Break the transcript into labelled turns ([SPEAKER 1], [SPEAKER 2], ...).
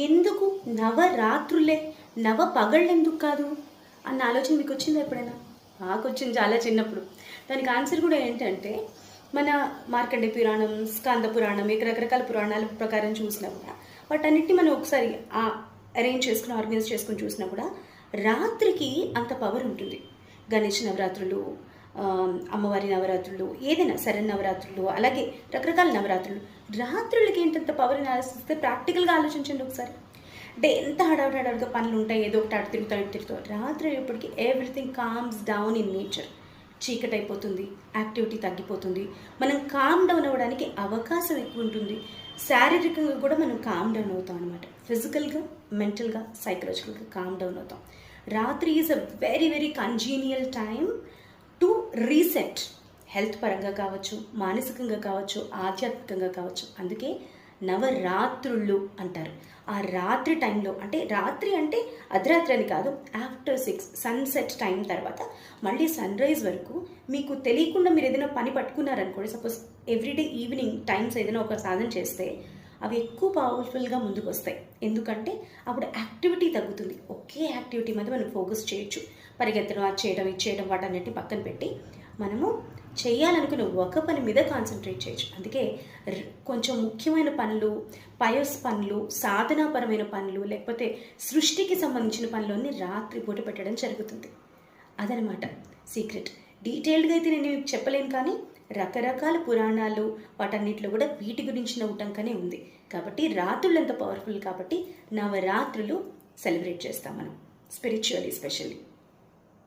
[SPEAKER 1] ఎందుకు నవరాత్రులే నవ పగళ్ళెందుకు కాదు అన్న ఆలోచన మీకు వచ్చిందా ఎప్పుడైనా? నాకు వచ్చింది చాలా చిన్నప్పుడు. దానికి ఆన్సర్ కూడా ఏంటంటే, మన మార్కండే పురాణం, స్కంద పురాణం, ఇక రకరకాల పురాణాల ప్రకారం చూసినా కూడా వాటన్నిటిని మనం ఒకసారి అరేంజ్ చేసుకుని ఆర్గనైజ్ చేసుకుని చూసినా కూడా రాత్రికి అంత పవర్ ఉంటుంది. గణేష్ నవరాత్రులు, అమ్మవారి నవరాత్రులు, ఏదైనా శరన్నవరాత్రులు, అలాగే రకరకాల నవరాత్రులు, రాత్రులకి ఏంటంత పవర్ అని ఆలోచిస్తే ప్రాక్టికల్గా ఆలోచించండి ఒకసారి. అంటే ఎంత హడావుడిగా పనులు ఉంటాయి, ఏదో ఒకటి అటు తిరుగుతాడు. రాత్రి ఎప్పటికీ everything comms down in nature. చీకటి అయిపోతుంది, యాక్టివిటీ తగ్గిపోతుంది, మనం కామ్ డౌన్ అవ్వడానికి అవకాశం ఎక్కువ ఉంటుంది. శారీరకంగా కూడా మనం కామ్ డౌన్ అవుతాం అనమాట. ఫిజికల్గా, మెంటల్గా, సైకలాజికల్గా కామ్ డౌన్ అవుతాం. రాత్రి is a very very కన్జీనియల్ time to reset. Health పరంగా కావచ్చు, మానసికంగా కావచ్చు, ఆధ్యాత్మికంగా కావచ్చు. అందుకే నవరాత్రుళ్ళు అంటారు. ఆ రాత్రి టైంలో, అంటే రాత్రి అంటే అర్ధరాత్రి అని కాదు, ఆఫ్టర్ 6 సన్సెట్ టైం తర్వాత మళ్ళీ సన్ రైజ్ వరకు మీకు తెలియకుండా మీరు ఏదైనా పని పట్టుకున్నారనుకోండి, సపోజ్ ఎవ్రీడే ఈవినింగ్ టైమ్స్ ఏదైనా ఒక సాధన చేస్తే అవి ఎక్కువ పవర్ఫుల్గా ముందుకు వస్తాయి. ఎందుకంటే అప్పుడు యాక్టివిటీ తగ్గుతుంది. ఒకే యాక్టివిటీ మీద మనం ఫోకస్ చేయొచ్చు. పరిగెత్తడం, అది చేయడం, ఇది చేయడం, వాటన్నిటిని పక్కన పెట్టి మనము చేయాలనుకున్న ఒక పని మీద కాన్సన్ట్రేట్ చేయొచ్చు. అందుకే కొంచెం ముఖ్యమైన పనులు, పయస్ పనులు, సాధనాపరమైన పనులు, లేకపోతే సృష్టికి సంబంధించిన పనులన్నీ రాత్రి పూట పెట్టడం జరుగుతుంది. అదనమాట సీక్రెట్. డీటెయిల్డ్గా అయితే నేను మీకు చెప్పలేను, కానీ రకరకాల పురాణాలు వాటన్నిటిలో కూడా వీటి గురించిన ఉటంకనే ఉంది. కాబట్టి రాత్రులు ఎంత పవర్ఫుల్ కాబట్టి నవరాత్రులు సెలబ్రేట్ చేస్తాం మనం, స్పిరిచువల్లీ స్పెషల్లీ.